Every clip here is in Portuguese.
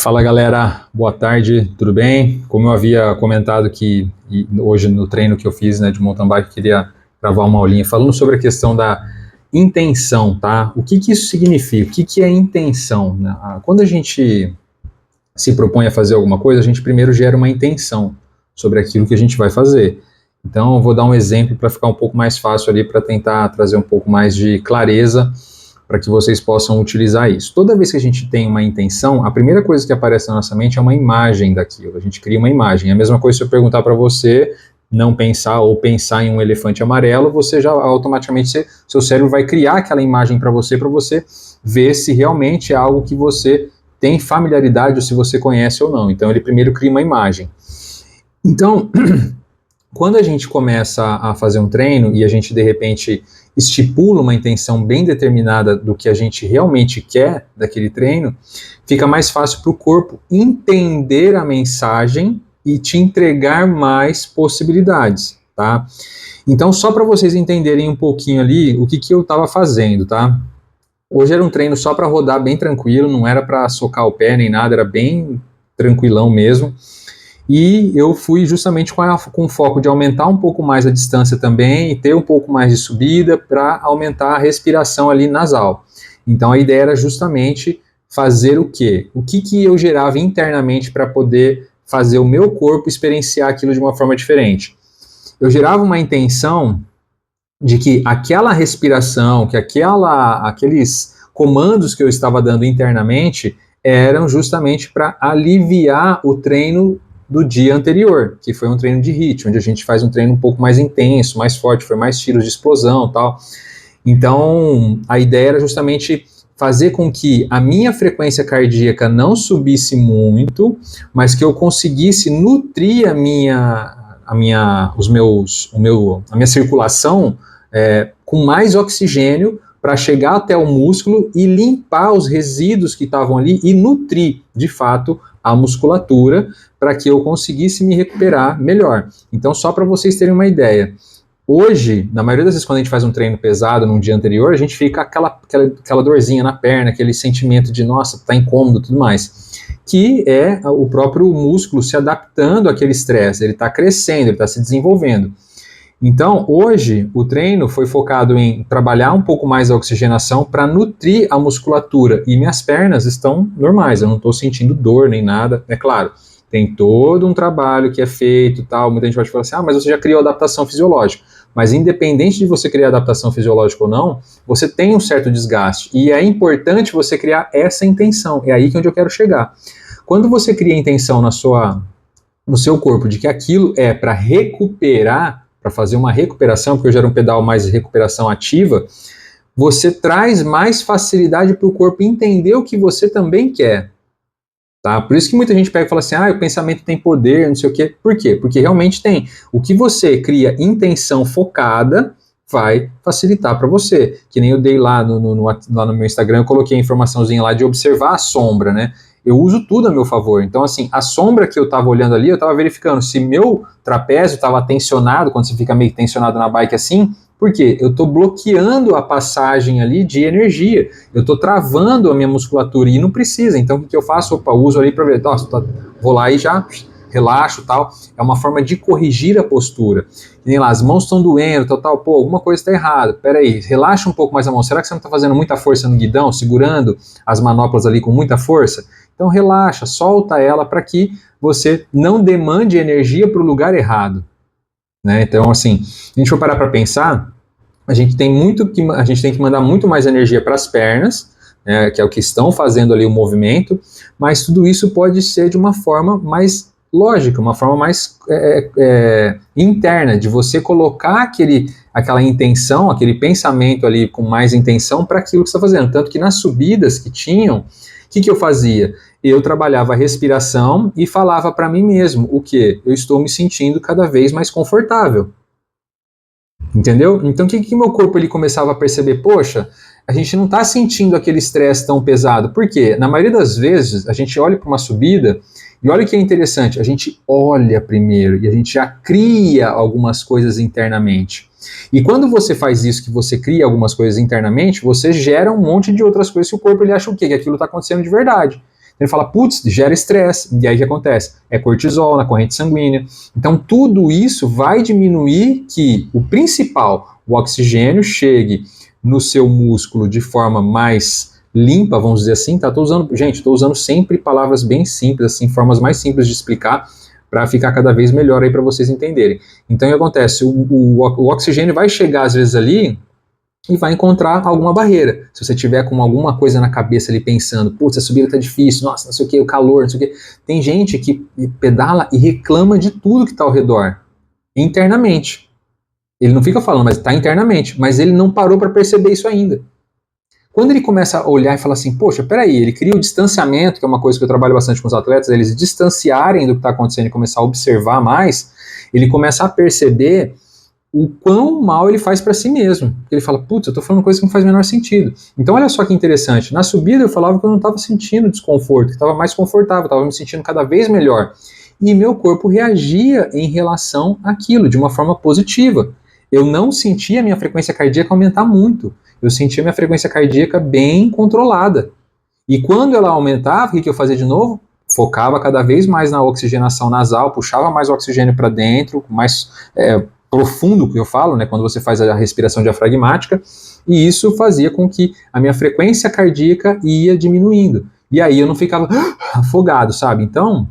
Fala galera, boa tarde, tudo bem? Como eu havia comentado que hoje no treino que eu fiz, né, de mountain bike, eu queria gravar uma aulinha falando sobre a questão da intenção, tá? O que que isso significa? O que que é intenção, né? Quando a gente se propõe a fazer alguma coisa, a gente primeiro gera uma intenção sobre aquilo que a gente vai fazer. Então, eu vou dar um exemplo para ficar um pouco mais fácil ali, para tentar trazer um pouco mais de clareza para que vocês possam utilizar isso. Toda vez que a gente tem uma intenção, a primeira coisa que aparece na nossa mente é uma imagem daquilo. A gente cria uma imagem. É a mesma coisa se eu perguntar para você não pensar ou pensar em um elefante amarelo, você já automaticamente, seu cérebro vai criar aquela imagem para você ver se realmente é algo que você tem familiaridade ou se você conhece ou não. Então ele primeiro cria uma imagem. Então, quando a gente começa a fazer um treino e a gente de repente estipula uma intenção bem determinada do que a gente realmente quer daquele treino, fica mais fácil para o corpo entender a mensagem e te entregar mais possibilidades, tá? Então, só para vocês entenderem um pouquinho ali o que eu estava fazendo, tá? Hoje era um treino só para rodar bem tranquilo, não era para socar o pé nem nada, era bem tranquilão mesmo. E eu fui justamente com o foco de aumentar um pouco mais a distância também e ter um pouco mais de subida para aumentar a respiração ali nasal. Então a ideia era justamente fazer o quê? O que eu gerava internamente para poder fazer o meu corpo experienciar aquilo de uma forma diferente. Eu gerava uma intenção de que aquela respiração, que aqueles comandos que eu estava dando internamente eram justamente para aliviar o treino do dia anterior, que foi um treino de HIIT, onde a gente faz um treino um pouco mais intenso, mais forte, foi mais tiros de explosão e tal. Então, a ideia era justamente fazer com que a minha frequência cardíaca não subisse muito, mas que eu conseguisse nutrir a minha circulação com mais oxigênio para chegar até o músculo e limpar os resíduos que estavam ali e nutrir, de fato, a musculatura para que eu conseguisse me recuperar melhor. Então, só para vocês terem uma ideia, hoje, na maioria das vezes, quando a gente faz um treino pesado num dia anterior, a gente fica aquela dorzinha na perna, aquele sentimento de, nossa, tá incômodo e tudo mais, que é o próprio músculo se adaptando àquele estresse, ele está crescendo, ele está se desenvolvendo. Então, hoje, o treino foi focado em trabalhar um pouco mais a oxigenação para nutrir a musculatura, e minhas pernas estão normais, eu não estou sentindo dor nem nada, é claro. Tem todo um trabalho que é feito, tal. Muita gente pode falar assim, mas você já criou adaptação fisiológica. Mas independente de você criar adaptação fisiológica ou não, você tem um certo desgaste. E é importante você criar essa intenção. É aí que é onde eu quero chegar. Quando você cria a intenção no seu corpo de que aquilo é para recuperar, para fazer uma recuperação, porque eu gero um pedal mais de recuperação ativa, você traz mais facilidade para o corpo entender o que você também quer. Tá? Por isso que muita gente pega e fala assim, o pensamento tem poder, não sei o quê. Por quê? Porque realmente tem. O que você cria intenção focada vai facilitar para você. Que nem eu dei lá no meu Instagram, eu coloquei a informaçãozinha lá de observar a sombra, né? Eu uso tudo a meu favor. Então, assim, a sombra que eu estava olhando ali, eu estava verificando se meu trapézio estava tensionado, quando você fica meio tensionado na bike assim, por quê? Eu estou bloqueando a passagem ali de energia, eu estou travando a minha musculatura e não precisa. Então, o que eu faço? Opa, uso ali para ver, vou lá e já relaxo, tal. É uma forma de corrigir a postura. Que nem lá, as mãos estão doendo, tal, pô, alguma coisa está errada. Peraí, relaxa um pouco mais a mão. Será que você não está fazendo muita força no guidão, segurando as manoplas ali com muita força? Então relaxa, solta ela para que você não demande energia para o lugar errado. Né? Então, assim, se a gente for parar para pensar, a gente tem que mandar muito mais energia para as pernas, né, que é o que estão fazendo ali o movimento, mas tudo isso pode ser de uma forma mais lógica, uma forma mais interna, de você colocar aquela intenção, aquele pensamento ali com mais intenção para aquilo que você está fazendo. Tanto que nas subidas que tinham, o que eu fazia? Eu trabalhava a respiração e falava para mim mesmo o quê? Eu estou me sentindo cada vez mais confortável. Entendeu? Então o que meu corpo ele começava a perceber? Poxa, a gente não está sentindo aquele estresse tão pesado. Por quê? Na maioria das vezes, a gente olha para uma subida e olha o que é interessante, a gente olha primeiro e a gente já cria algumas coisas internamente. E quando você faz isso, que você cria algumas coisas internamente, você gera um monte de outras coisas que o corpo ele acha o quê? Que aquilo está acontecendo de verdade. Ele fala, putz, gera estresse. E aí o que acontece? É cortisol na corrente sanguínea. Então tudo isso vai diminuir que o principal, o oxigênio, chegue no seu músculo de forma mais limpa, vamos dizer assim, tá? Estou usando sempre palavras bem simples, assim, formas mais simples de explicar, para ficar cada vez melhor aí para vocês entenderem. Então o que acontece? O oxigênio vai chegar às vezes ali e vai encontrar alguma barreira. Se você tiver com alguma coisa na cabeça ali pensando, putz, a subida tá difícil, nossa, não sei o que, o calor, não sei o que. Tem gente que pedala e reclama de tudo que tá ao redor, internamente. Ele não fica falando, mas está internamente. Mas ele não parou para perceber isso ainda. Quando ele começa a olhar e falar assim, poxa, peraí, ele cria o distanciamento, que é uma coisa que eu trabalho bastante com os atletas, eles distanciarem do que está acontecendo e começar a observar mais, ele começa a perceber o quão mal ele faz para si mesmo. Ele fala, putz, eu tô falando coisa que não faz o menor sentido. Então olha só que interessante, na subida eu falava que eu não estava sentindo desconforto, que estava mais confortável, estava me sentindo cada vez melhor. E meu corpo reagia em relação àquilo, de uma forma positiva. Eu não sentia a minha frequência cardíaca aumentar muito. Eu sentia a minha frequência cardíaca bem controlada. E quando ela aumentava, o que eu fazia de novo? Focava cada vez mais na oxigenação nasal, puxava mais oxigênio para dentro, mais profundo que eu falo, né, quando você faz a respiração diafragmática, e isso fazia com que a minha frequência cardíaca ia diminuindo. E aí eu não ficava afogado, sabe? Então,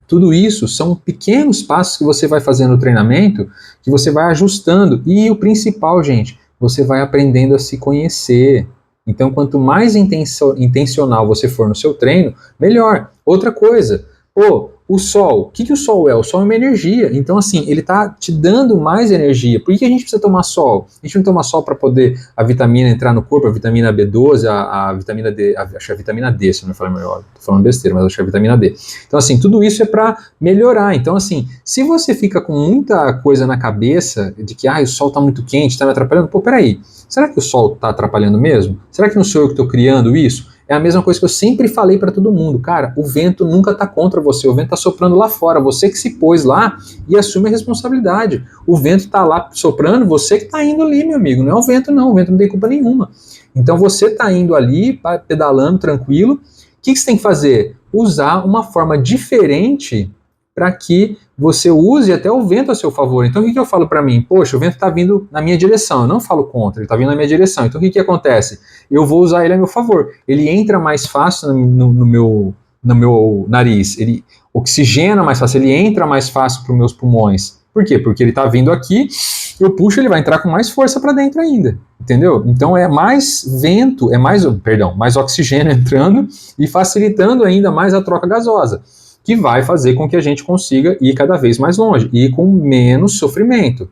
tudo isso são pequenos passos que você vai fazendo no treinamento, que você vai ajustando. E o principal, gente, você vai aprendendo a se conhecer. Então, quanto mais intencional você for no seu treino, melhor. Outra coisa, o sol. O que o sol é? O sol é uma energia. Então, assim, ele está te dando mais energia. Por que a gente precisa tomar sol? A gente não toma sol para poder a vitamina entrar no corpo, a vitamina B12, a vitamina D, acho que é a vitamina D, se eu não me falar melhor. Tô falando besteira, mas acho que é a vitamina D. Então, assim, tudo isso é para melhorar. Então, assim, se você fica com muita coisa na cabeça de que o sol está muito quente, está me atrapalhando, peraí, será que o sol está atrapalhando mesmo? Será que não sou eu que estou criando isso? É a mesma coisa que eu sempre falei para todo mundo, cara, o vento nunca está contra você, o vento está soprando lá fora, você que se pôs lá e assume a responsabilidade. O vento está lá soprando, você que está indo ali, meu amigo, não é o vento não tem culpa nenhuma. Então você está indo ali, pedalando tranquilo, o que você tem que fazer? Usar uma forma diferente para que você use até o vento a seu favor. Então o que eu falo para mim? Poxa, o vento está vindo na minha direção, eu não falo contra, ele está vindo na minha direção. Então o que acontece? Eu vou usar ele a meu favor. Ele entra mais fácil no meu nariz, ele oxigena mais fácil, ele entra mais fácil para os meus pulmões. Por quê? Porque ele está vindo aqui, eu puxo, ele vai entrar com mais força para dentro ainda, entendeu? Então é mais vento, mais oxigênio entrando e facilitando ainda mais a troca gasosa, que vai fazer com que a gente consiga ir cada vez mais longe e com menos sofrimento.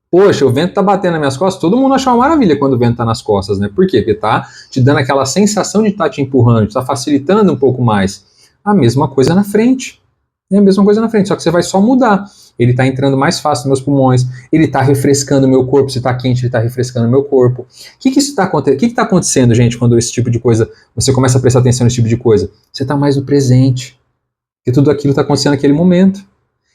Poxa, o vento tá batendo nas minhas costas, todo mundo acha uma maravilha quando o vento tá nas costas, né? Por quê? Porque tá te dando aquela sensação de estar te empurrando, tá facilitando um pouco mais. A mesma coisa na frente. É a mesma coisa na frente, só que você vai só mudar. Ele tá entrando mais fácil nos meus pulmões, ele tá refrescando o meu corpo, se tá quente, ele tá refrescando o meu corpo. O que isso tá acontecendo? O que tá acontecendo, gente, quando esse tipo de coisa, você começa a prestar atenção nesse tipo de coisa? Você tá mais no presente. Porque tudo aquilo está acontecendo naquele momento.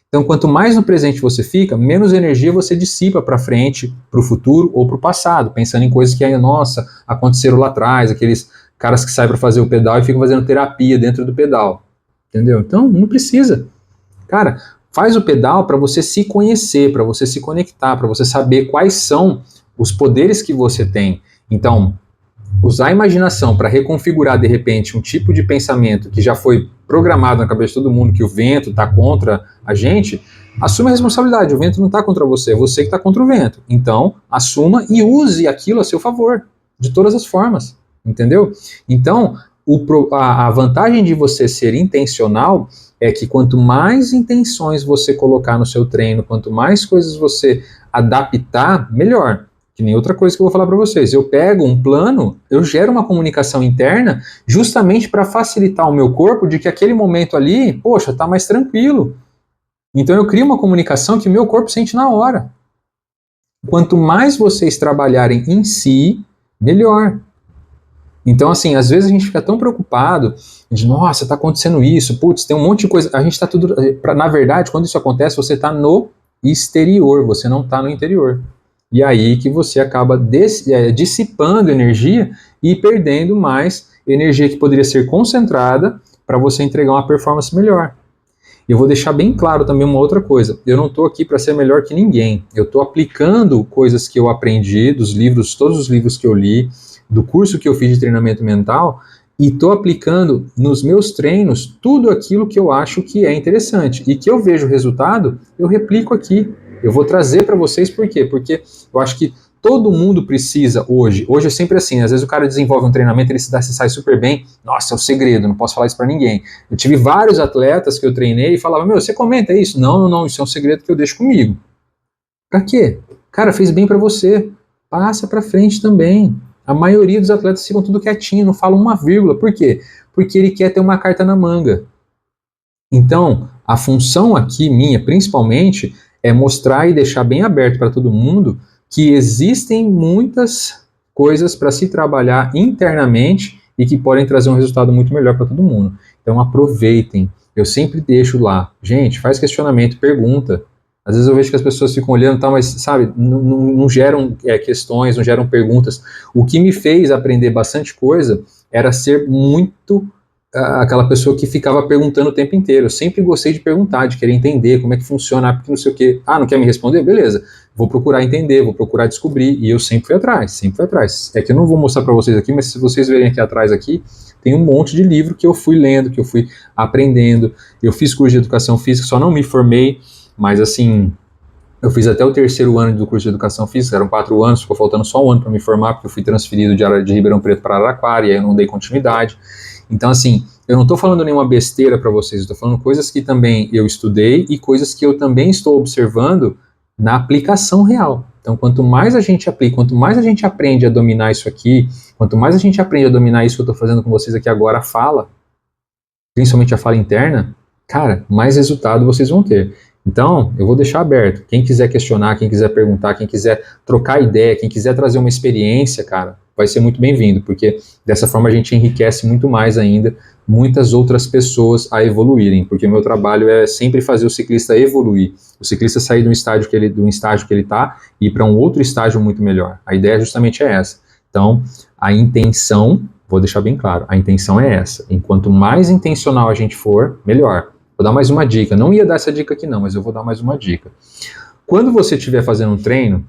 Então, quanto mais no presente você fica, menos energia você dissipa para frente, para o futuro ou para o passado, pensando em coisas que, nossa, aconteceram lá atrás, aqueles caras que saem para fazer o pedal e ficam fazendo terapia dentro do pedal. Entendeu? Então, não precisa. Cara, faz o pedal para você se conhecer, para você se conectar, para você saber quais são os poderes que você tem. Então, usar a imaginação para reconfigurar, de repente, um tipo de pensamento que já foi programado na cabeça de todo mundo, que o vento está contra a gente, assume a responsabilidade. O vento não está contra você, é você que está contra o vento. Então, assuma e use aquilo a seu favor, de todas as formas, entendeu? Então, a vantagem de você ser intencional é que quanto mais intenções você colocar no seu treino, quanto mais coisas você adaptar, melhor. Que nem outra coisa que eu vou falar para vocês. Eu pego um plano, eu gero uma comunicação interna justamente para facilitar o meu corpo de que aquele momento ali, poxa, tá mais tranquilo. Então eu crio uma comunicação que o meu corpo sente na hora. Quanto mais vocês trabalharem em si, melhor. Então, assim, às vezes a gente fica tão preocupado de, nossa, tá acontecendo isso, putz, tem um monte de coisa. A gente tá tudo. Na verdade, quando isso acontece, você tá no exterior, você não tá no interior. E aí que você acaba dissipando energia e perdendo mais energia que poderia ser concentrada para você entregar uma performance melhor. Eu vou deixar bem claro também uma outra coisa. Eu não estou aqui para ser melhor que ninguém. Eu estou aplicando coisas que eu aprendi dos livros, todos os livros que eu li, do curso que eu fiz de treinamento mental, e estou aplicando nos meus treinos tudo aquilo que eu acho que é interessante. E que eu vejo resultado, eu replico aqui. Eu vou trazer para vocês por quê? Porque eu acho que todo mundo precisa hoje é sempre assim, às vezes o cara desenvolve um treinamento, ele se sai super bem, nossa, é o segredo, não posso falar isso para ninguém. Eu tive vários atletas que eu treinei e falava, meu, você comenta isso? Não, isso é um segredo que eu deixo comigo. Pra quê? Cara, fez bem para você, passa para frente também. A maioria dos atletas ficam tudo quietinho, não falam uma vírgula, por quê? Porque ele quer ter uma carta na manga. Então, a função aqui minha, principalmente, é mostrar e deixar bem aberto para todo mundo que existem muitas coisas para se trabalhar internamente e que podem trazer um resultado muito melhor para todo mundo. Então aproveitem. Eu sempre deixo lá, gente, faz questionamento, pergunta. Às vezes eu vejo que as pessoas ficam olhando, tá, mas sabe, não geram questões, não geram perguntas. O que me fez aprender bastante coisa era ser muito aquela pessoa que ficava perguntando o tempo inteiro. Eu sempre gostei de perguntar, de querer entender como é que funciona, porque não sei o quê. Ah, não quer me responder? Beleza. Vou procurar entender, vou procurar descobrir, e eu sempre fui atrás, sempre fui atrás. É que eu não vou mostrar para vocês aqui, mas se vocês verem aqui atrás aqui, tem um monte de livro que eu fui lendo, que eu fui aprendendo. Eu fiz curso de educação física, só não me formei, mas assim, eu fiz até o 3º ano do curso de educação física, eram 4 anos, ficou faltando só 1 ano para me formar, porque eu fui transferido de Ribeirão Preto para Araraquara, e aí eu não dei continuidade. Então, assim, eu não estou falando nenhuma besteira para vocês, eu estou falando coisas que também eu estudei e coisas que eu também estou observando na aplicação real. Então, quanto mais a gente aplica, quanto mais a gente aprende a dominar isso aqui, quanto mais a gente aprende a dominar isso que eu estou fazendo com vocês aqui agora, a fala, principalmente a fala interna, cara, mais resultado vocês vão ter. Então, eu vou deixar aberto. Quem quiser questionar, quem quiser perguntar, quem quiser trocar ideia, quem quiser trazer uma experiência, cara, vai ser muito bem-vindo, porque dessa forma a gente enriquece muito mais ainda muitas outras pessoas a evoluírem, porque o meu trabalho é sempre fazer o ciclista evoluir, o ciclista sair do estágio que ele está e ir para um outro estágio muito melhor. A ideia justamente é essa. Então, a intenção, vou deixar bem claro, a intenção é essa. Enquanto mais intencional a gente for, melhor. Vou dar mais uma dica. Não ia dar essa dica aqui não, mas eu vou dar mais uma dica. Quando você estiver fazendo um treino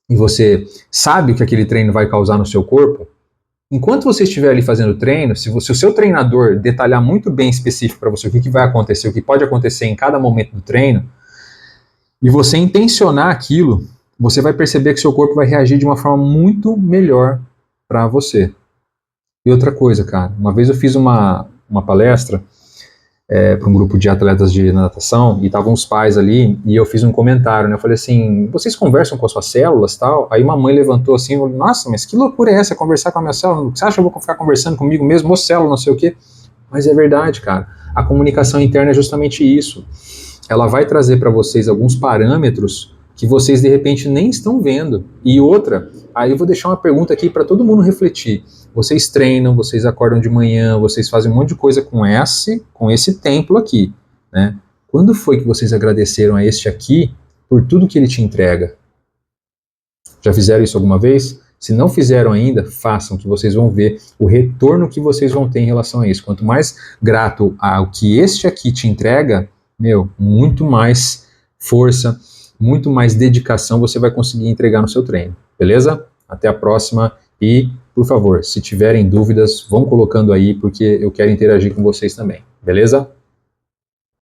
e você sabe o que aquele treino vai causar no seu corpo, enquanto você estiver ali fazendo o treino, se o seu treinador detalhar muito bem específico para você o que vai acontecer, o que pode acontecer em cada momento do treino, e você intencionar aquilo, você vai perceber que seu corpo vai reagir de uma forma muito melhor para você. E outra coisa, cara, uma vez eu fiz uma palestra para um grupo de atletas de natação, e estavam os pais ali, e eu fiz um comentário, né, eu falei assim, vocês conversam com as suas células, tal? Aí uma mãe levantou assim, falou, nossa, mas que loucura é essa, conversar com a minha célula? Você acha que eu vou ficar conversando comigo mesmo, ou célula, não sei o quê? Mas é verdade, cara, a comunicação interna é justamente isso, ela vai trazer para vocês alguns parâmetros que vocês de repente nem estão vendo. E outra, aí eu vou deixar uma pergunta aqui para todo mundo refletir. Vocês treinam, vocês acordam de manhã, vocês fazem um monte de coisa com esse templo aqui, né? Quando foi que vocês agradeceram a este aqui por tudo que ele te entrega? Já fizeram isso alguma vez? Se não fizeram ainda, façam, que vocês vão ver o retorno que vocês vão ter em relação a isso. Quanto mais grato ao que este aqui te entrega, meu, muito mais força, muito mais dedicação você vai conseguir entregar no seu treino, beleza? Até a próxima e, por favor, se tiverem dúvidas, vão colocando aí, porque eu quero interagir com vocês também, beleza?